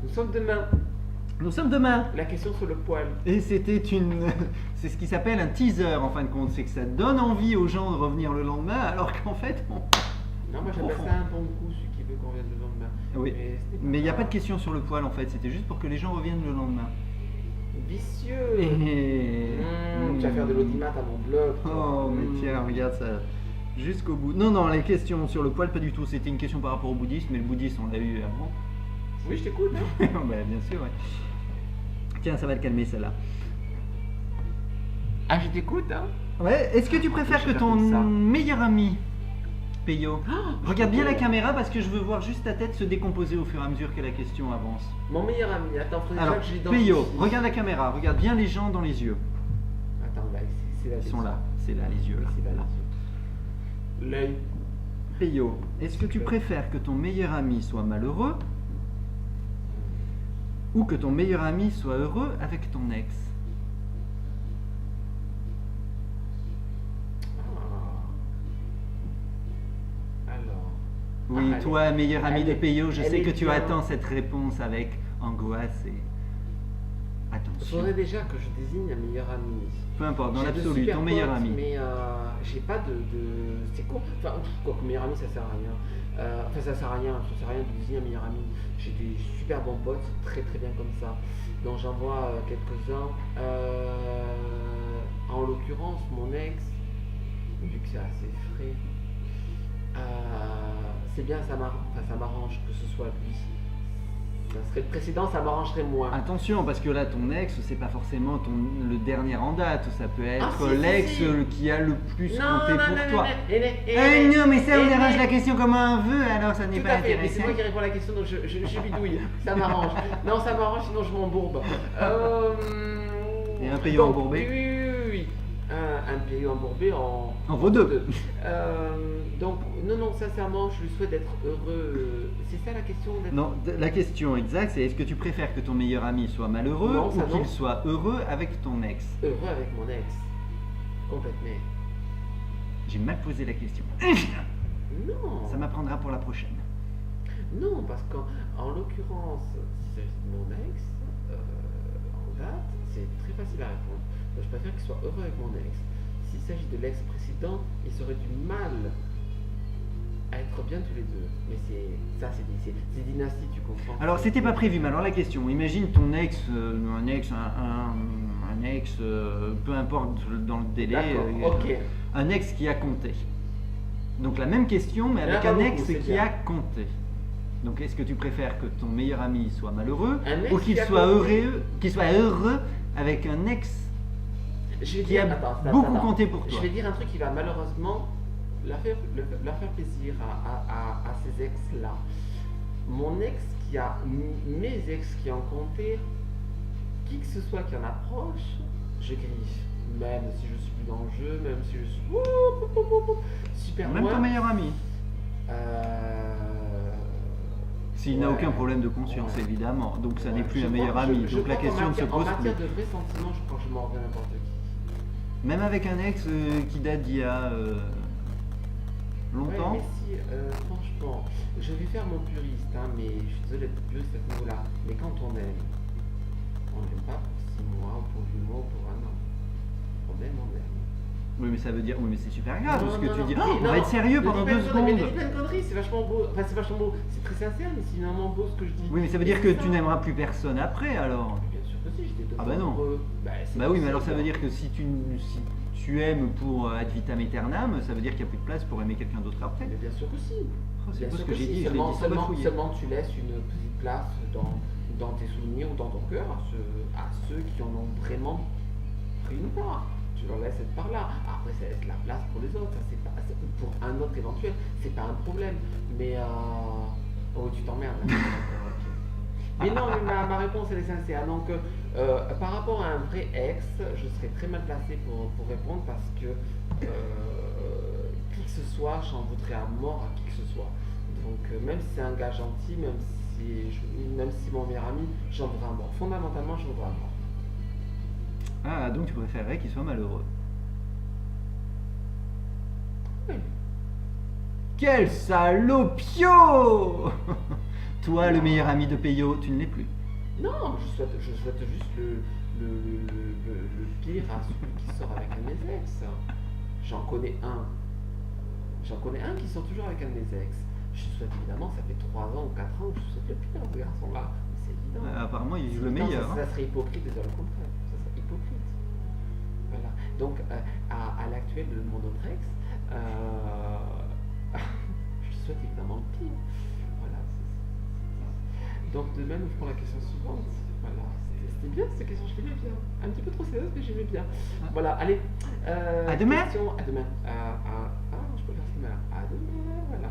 Nous sommes demain. Nous sommes demain. La question sur le poil. Et c'était c'est ce qui s'appelle un teaser en fin de compte, c'est que ça donne envie aux gens de revenir le lendemain, alors qu'en fait, Non, moi j'appelle ça un bon coup, celui qui veut qu'on revienne le lendemain. oui. Mais il n'y a pas de question sur le poil en fait, c'était juste pour que les gens reviennent le lendemain. Vicieux. Et... Tu vas faire de l'audimat à mon blog. Oh, mais tiens, regarde ça. Jusqu'au bout. Non, les questions sur le poil, pas du tout. C'était une question par rapport au bouddhisme, mais le bouddhisme, on l'a eu avant. Oui, je t'écoute. Hein. Bah, bien sûr, ouais. Tiens, ça va te calmer celle-là. Ah, je t'écoute, hein. Ouais, est-ce que tu préfères que ton meilleur ami, Peyo, regarde bien la caméra parce que je veux voir juste ta tête se décomposer au fur et à mesure que la question avance. Mon meilleur ami, attends, faut déjà Alors, que je l'identifie. Peyo, regarde la caméra, regarde bien les gens dans les yeux. Attends, là, c'est là. Ils sont là, c'est là les yeux là. C'est là, les yeux. L'œil. Peyo, est-ce que tu préfères que ton meilleur ami soit malheureux ou que ton meilleur ami soit heureux avec ton ex? Alors. Oui, toi, meilleur ami de Peyo, je sais que tu bien. attends cette réponse avec angoisse et Il attention. faudrait déjà que je désigne un meilleur ami. Peu importe, dans J'ai de l'absolu, super ton meilleur potes, ami. Mais j'ai pas de. C'est con. Enfin, quoi que meilleur ami, ça sert à rien. Enfin, ça sert à rien de désigner un meilleur ami. J'ai des super bons potes, très très bien comme ça. Donc j'en vois quelques-uns. En l'occurrence, mon ex, vu que c'est assez frais, c'est bien, ça m'arrange que ce soit lui. Ça serait le précédent, ça m'arrangerait moins. Attention, parce que là, ton ex, c'est pas forcément le dernier en date. Ça peut être si, l'ex si. qui a le plus compté pour toi. Non, Non, mais ça, on arrange la question comme un vœu, alors ça n'est Tout pas à fait, mais c'est intéressant. moi qui réponds à la question, donc je bidouille. Ça m'arrange. Non, ça m'arrange, sinon je m'embourbe. Et un pays embourbé? Oui. Un pays embourbé en vaut deux. Donc, non, sincèrement, je lui souhaite d'être heureux. C'est ça la question Non, la question exacte, c'est est-ce que tu préfères que ton meilleur ami soit malheureux Non, ou ça, non. qu'il soit heureux avec ton ex? Heureux avec mon ex. Complètement. J'ai mal posé la question. Non. Ça m'apprendra pour la prochaine. Non, parce qu'en l'occurrence, si c'est mon ex, en date, c'est très facile à répondre. Donc, je préfère qu'il soit heureux avec mon ex. S'il s'agit de l'ex précédent, il serait du mal à être bien tous les deux. Mais c'est dynastie, tu comprends. Alors, c'était pas prévu, mais alors la question, imagine ton ex, un ex, peu importe dans le délai, D'accord, ok. un ex qui a compté. Donc la même question, mais Il y en a avec pas un beaucoup, ex c'est qui bien. a compté. Donc est-ce que tu préfères que ton meilleur ami soit malheureux Un ex ou qu'il qui a soit compté. heureux avec un ex Je vais qui dire, a beaucoup compté pour toi? Je vais dire un truc qui va malheureusement leur faire plaisir à ces ex-là. Mon ex mes ex qui ont compté, qui que ce soit qui en approche, je griffe. Même si je suis plus dans le jeu, même si je suis super Même loin. ton meilleur ami. S'il n'a aucun problème de conscience, évidemment. Donc ça n'est plus un meilleur ami. Donc la question ne se pose En matière plus. de vrais sentiments, je crois que je m'en reviens n'importe qui. Même avec un ex qui date d'il y a longtemps. Ouais, mais si, franchement, je vais faire mon puriste, hein, mais je suis désolé d'être puriste à ce niveau-là. Mais quand on aime pas pour 6 mois, ou pour 8 mois, ou pour 1 an. On aime. Oui, mais ça veut dire, oui, mais c'est super grave ce que tu dis. Mais Oh, on non, va être sérieux ne pendant dis pas 2 une connerie, secondes. Mais ne dis pas une connerie, c'est vachement beau. Enfin, c'est vachement beau. C'est très sincère, mais c'est vraiment beau ce que je dis. Oui, mais ça veut dire que tu n'aimeras plus personne après alors. Bien sûr que si, j'étais Ah bah non. heureux. Bah oui, mais alors ça veut dire que si tu aimes pour ad vitam aeternam, ça veut dire qu'il n'y a plus de place pour aimer quelqu'un d'autre après. Mais bien sûr que si. Oh, c'est Bien pas ce sûr que que j'ai si. dit, je l'ai dit sans bafouiller. Seulement tu laisses une petite place dans tes souvenirs ou dans ton cœur à ceux qui en ont vraiment pris une part. Tu leur laisses cette part-là. Après, ça laisse la place pour les autres. Ça, pour un autre éventuel, c'est pas un problème. Mais oh, tu t'emmerdes. Hein. Mais non, mais ma réponse elle est sincère. Donc, par rapport à un vrai ex, je serais très mal placé pour répondre parce que qui que ce soit, j'en voudrais à mort à qui que ce soit. Donc, même si c'est un gars gentil, même si mon meilleur ami, j'en voudrais à mort. Fondamentalement, j'en voudrais à mort. Ah, donc tu préférerais qu'il soit malheureux. Oui. Quel salopio! Toi, le meilleur ami de Peyo, tu ne l'es plus. Non, je souhaite juste le pire à celui qui sort avec un de mes ex. J'en connais un qui sort toujours avec un de mes ex. Je souhaite évidemment, ça fait 3 ans ou 4 ans que je souhaite le pire à ce garçon-là. C'est évident. Apparemment, il joue le évident, meilleur. Ça serait hypocrite de dire le contraire. Ça serait hypocrite. Voilà. Donc, à l'actuel de mon autre ex, je souhaite évidemment le pire. Voilà. Donc, de même, je prends la question suivante. Voilà. C'était bien cette question, je l'aimais bien. Un petit peu trop sérieuse, mais j'aimais bien. Voilà, allez. À demain. À demain. Je peux faire ce numéro. À demain, voilà.